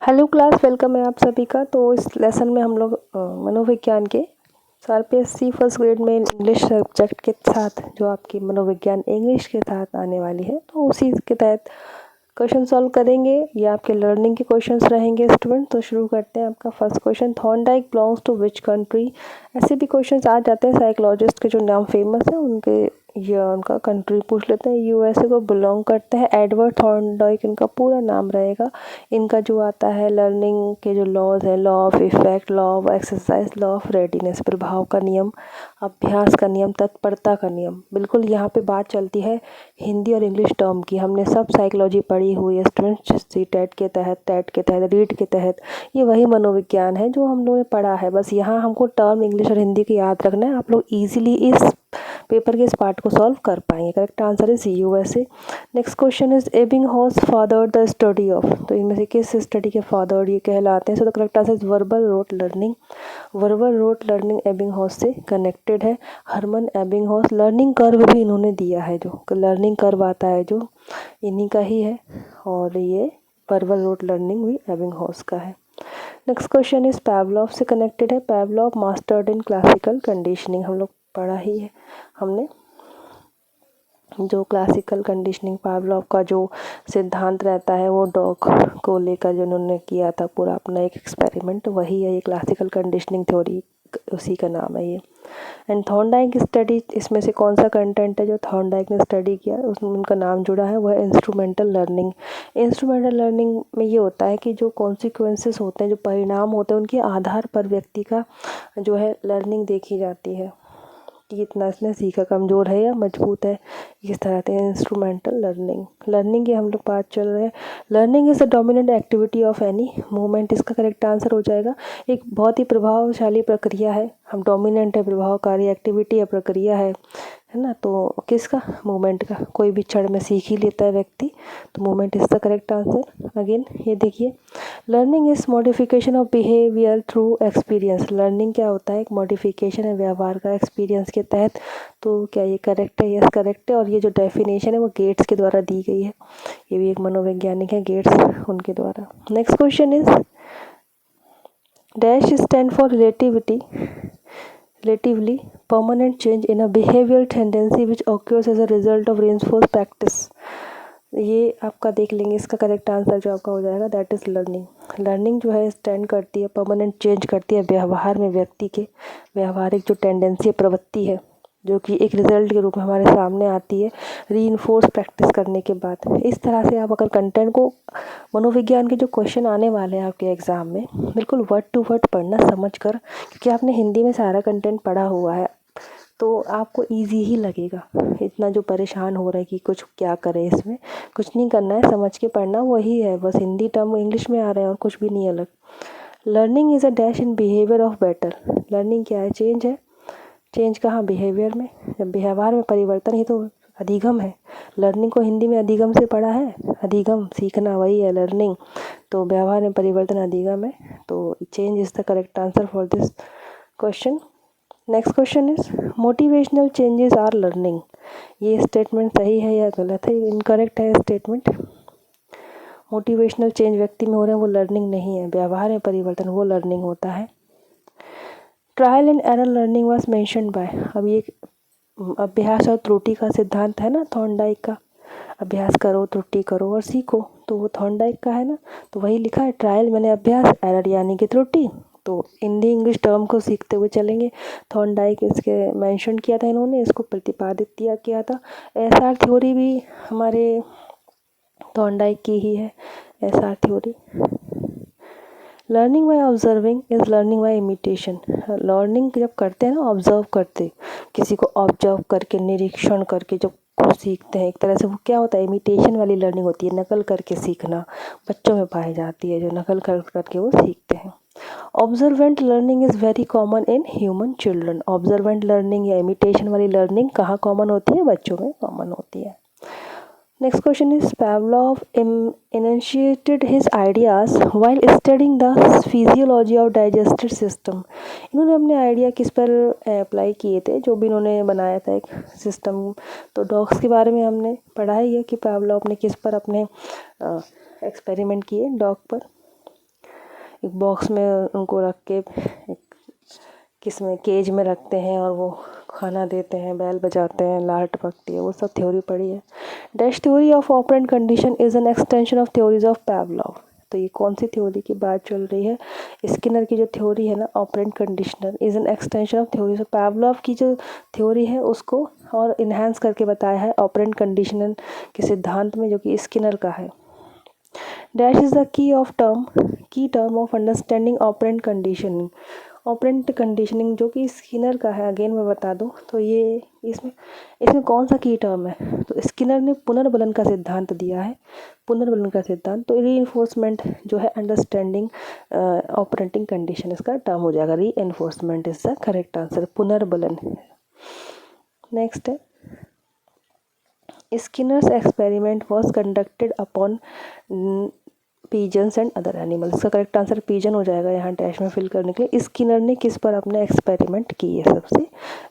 Hello class, welcome है आप सभी का। तो इस लेसन में हम लोग मनोविज्ञान के सीआरपीएससी फर्स्ट ग्रेड में इंग्लिश सब्जेक्ट के साथ जो आपकी मनोविज्ञान इंग्लिश के साथ आने वाली है, तो उसी के तहत क्वेश्चन सॉल्व करेंगे। ये आपके लर्निंग के क्वेश्चंस रहेंगे स्टूडेंट। तो शुरू करते हैं। आपका first question, Thorndike belongs to which country. ऐसे भी क्वेश्चंस आ जाते हैं, साइकोलॉजिस्ट के जो नाम फेमस है उनके या उनका कंट्री पूछ लेते हैं। यूएसए को बिलोंग करते हैं। एडवर्ड थॉर्नडाइक इनका पूरा नाम रहेगा। इनका जो आता है लर्निंग के जो लॉज है, law of effect, law of exercise, law of readiness, प्रभाव का नियम, अभ्यास का नियम, तत्परता का नियम। बिल्कुल यहाँ पे बात चलती है हिंदी और इंग्लिश टर्म की। हमने सब साइकोलॉजी पढ़ी हुई है स्टूडेंट, सी टेट के तहत, टेट के तहत, रीड के तहत। ये वही मनोविज्ञान है जो हम लोगों ने पढ़ा है। बस यहाँ हमको टर्म इंग्लिश और हिंदी की याद रखना है। आप लोग ईजिली इस पेपर के इस पार्ट को सॉल्व कर पाएंगे। Correct answer is USA. Next question is Ebbinghaus father the study of. तो इनमें से किस स्टडी के फादर ये कहलाते हैं? So the correct answer is verbal rote learning. Verbal rote learning Ebbinghaus से कनेक्टेड है। हरमन एबिंगहॉस। लर्निंग कर्व भी इन्होंने दिया है, जो लर्निंग कर्व आता है जो इन्हीं का ही है, और ये वर्बल रोट लर्निंग भी एबिंगहॉस का है। नेक्स्ट क्वेश्चन इज पैवलॉव से कनेक्टेड है। पैवलॉव मास्टर्ड इन क्लासिकल कंडीशनिंग। हम लोग पढ़ा ही है हमने, जो क्लासिकल कंडीशनिंग पावलोव का जो सिद्धांत रहता है वो डॉग को लेकर जिन्होंने किया था पूरा अपना एक एक्सपेरिमेंट, वही है ये क्लासिकल कंडीशनिंग थ्योरी, उसी का नाम है ये। एंड थॉर्नडाइक स्टडी, इसमें से कौन सा कंटेंट है जो थॉर्नडाइक ने स्टडी किया, उसमें उनका नाम जुड़ा है, वह इंस्ट्रूमेंटल लर्निंग। इंस्ट्रूमेंटल लर्निंग में ये होता है कि जो कॉन्सिक्वेंसेस होते हैं, जो परिणाम होते हैं, उनके आधार पर व्यक्ति का जो है लर्निंग देखी जाती है कि इतना इसने सीखा, कमज़ोर है या मजबूत है, इस तरह से इंस्ट्रूमेंटल लर्निंग। लर्निंग की हम लोग बात चल रहे हैं। Learning is the dominant activity of any movement. इसका करेक्ट आंसर हो जाएगा एक बहुत ही प्रभावशाली प्रक्रिया है। हम डोमिनेंट है, प्रभावकारी एक्टिविटी या प्रक्रिया है ना। तो किसका? मूवमेंट का। कोई भी क्षण में सीख ही लेता है व्यक्ति, तो movement is the correct answer. Again ये देखिए, learning is modification of behaviour through experience. Learning क्या होता है? एक मॉडिफिकेशन है व्यवहार का एक्सपीरियंस के तहत। तो क्या ये करेक्ट है? यस करेक्ट है। और ये जो डेफिनेशन है वो गेट्स के द्वारा दी गई है। ये भी एक मनोवैज्ञानिक है, गेट्स, उनके द्वारा। Next question is dash stand for relativity, relatively permanent change in a behavioral tendency which occurs as a result of reinforced practice। ये आपका देख लेंगे, इसका करेक्ट आंसर जो आपका हो जाएगा दैट इज़ लर्निंग। लर्निंग जो है स्टैंड करती है, परमानेंट चेंज करती है व्यवहार में, व्यक्ति के व्यवहारिक जो टेंडेंसी, प्रवृत्ति है, जो कि एक रिजल्ट के रूप में हमारे सामने आती है रीइंफोर्स प्रैक्टिस करने के बाद। इस तरह से आप अगर कंटेंट को, मनोविज्ञान के जो क्वेश्चन आने वाले हैं आपके एग्ज़ाम में, बिल्कुल वर्ड टू वर्ड पढ़ना समझ कर, क्योंकि आपने हिंदी में सारा कंटेंट पढ़ा हुआ है तो आपको इजी ही लगेगा। इतना जो परेशान हो रहा है कि कुछ क्या करें, इसमें कुछ नहीं करना है, समझ के पढ़ना वही है, बस हिंदी टर्म इंग्लिश में आ रहे हैं और कुछ भी नहीं अलग। Learning is a dash in behaviour of better. Learning क्या है? चेंज है। चेंज कहाँ? बिहेवियर में। जब व्यवहार में परिवर्तन, ही तो अधिगम है। लर्निंग को हिंदी में अधिगम से पढ़ा है, अधिगम सीखना वही है लर्निंग। तो व्यवहार में परिवर्तन अधिगम है। तो change is the correct answer for this question. Next question is motivational changes are learning. ये स्टेटमेंट सही है या गलत है? इनकरेक्ट है स्टेटमेंट। मोटिवेशनल चेंज व्यक्ति में हो रहे हैं वो लर्निंग नहीं है, व्यवहार में परिवर्तन वो लर्निंग होता है। Trial and error learning was mentioned by. अब ये अभ्यास और त्रुटि का सिद्धांत है ना थॉर्नडाइक का, अभ्यास करो, त्रुटि करो और सीखो, तो वो थॉर्नडाइक का है ना। तो वही लिखा है, ट्रायल मैंने अभ्यास, एरर यानी कि त्रुटि। तो हिंदी इंग्लिश टर्म को सीखते हुए चलेंगे। थॉर्नडाइक इसके मेंशन किया था इन्होंने, इसको प्रतिपादित किया था। एसआर थ्योरी भी हमारे थॉर्नडाइक की ही है, SR theory. Learning by observing is learning by imitation. Learning जब करते हैं ना, ऑब्जर्व करते, किसी को ऑब्जर्व करके, निरीक्षण करके जब कुछ सीखते हैं, एक तरह से वो क्या होता है? इमिटेशन वाली लर्निंग होती है, नकल करके सीखना बच्चों में पाई जाती है, जो नकल करके वो सीखते हैं। Observant learning is very common in human children. Observant learning या इमिटेशन वाली लर्निंग कहाँ कॉमन होती है? बच्चों में कॉमन होती है। Next question is Pavlov enunciated his ideas while studying the physiology of digestive system। इन्होंने अपने आइडिया किस पर अप्लाई किए थे? जो भी इन्होंने बनाया था एक सिस्टम, तो डॉग्स के बारे में हमने पढ़ा ही है कि Pavlov ने किस पर अपने एक्सपेरिमेंट किए, डॉग पर। एक बॉक्स में उनको रख के किस में केज में रखते हैं और वो खाना देते हैं, बैल बजाते हैं, लाइट पकती है, वो सब थ्योरी पढ़ी है। Dash theory of operant condition is an extension of theories of Pavlov. तो ये कौन सी थ्योरी की बात चल रही है? स्किनर की जो थ्योरी है ना, operant conditioner is an extension of theories of Pavlov की जो थ्योरी है उसको और इन्हांस करके बताया है ऑपरेंट कंडीशनर के सिद्धांत में, जो कि स्किनर का है। Dash is the key term of understanding operant conditioning. Operant conditioning जो कि स्किनर का है, अगेन मैं बता दूं तो ये इसमें कौन सा की टर्म है? तो स्किनर ने पुनर्बलन का सिद्धांत दिया है, पुनर्बलन का सिद्धांत। तो रीइंफोर्समेंट जो है अंडरस्टैंडिंग ऑपरेटिंग कंडीशन, इसका टर्म हो जाएगा। Reinforcement is the correct answer, पुनर्बलन। नेक्स्ट है Skinner's experiment was conducted upon pigeons and other animals. का करेक्ट आंसर पिजन हो जाएगा यहाँ डैश में फिल करने के लिए। स्किनर ने किस पर अपने एक्सपेरिमेंट किए सबसे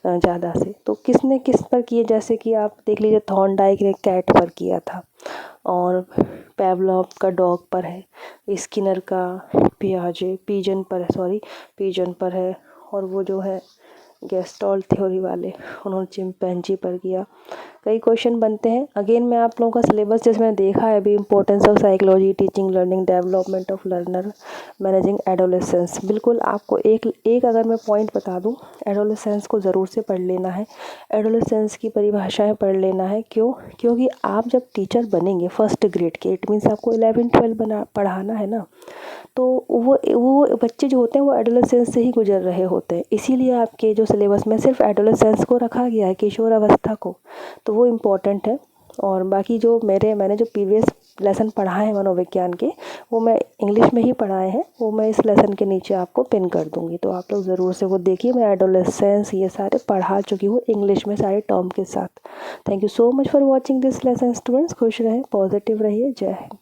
ज़्यादा से? तो किसने किस पर किए? जैसे कि आप देख लीजिए, थॉर्नडाइक ने कैट पर किया था और पैवलोव का डॉग पर है, स्किनर का पिजन पर है, और वो जो है गेस्टॉल्ट थ्योरी वाले उन्होंने चिंपैंजी पर किया। कई क्वेश्चन बनते हैं। अगेन मैं आप लोगों का सिलेबस जिसमें देखा है अभी, importance of psychology, teaching, learning, development of learner, managing adolescence. बिल्कुल आपको एक अगर मैं पॉइंट बता दूं, एडोलेसेंस को ज़रूर से पढ़ लेना है, एडोलेसेंस की परिभाषाएं पढ़ लेना है। क्यों? क्योंकि आप जब टीचर बनेंगे फर्स्ट ग्रेड के, इट मीन्स आपको 11-12 पढ़ाना है ना, तो वो बच्चे जो होते हैं वो एडोलेसेंस से ही गुजर रहे होते हैं। इसीलिए आपके जो सिलेबस में सिर्फ एडोलेसेंस को रखा गया है, किशोर अवस्था को, तो वो इम्पोर्टेंट है। और बाकी जो मैंने जो प्रीवियस लेसन पढ़ाए हैं मनोविज्ञान के, वो मैं इंग्लिश में ही पढ़ाए हैं, वो मैं इस लेसन के नीचे आपको पिन कर दूंगी, तो आप लोग ज़रूर से वो देखिए। मैं एडोलेसेंस ये सारे पढ़ा चुकी हूँ इंग्लिश में सारे टर्म के साथ। Thank you so much for watching this lesson students. खुश रहें, पॉजिटिव रहिए। जय हिंद।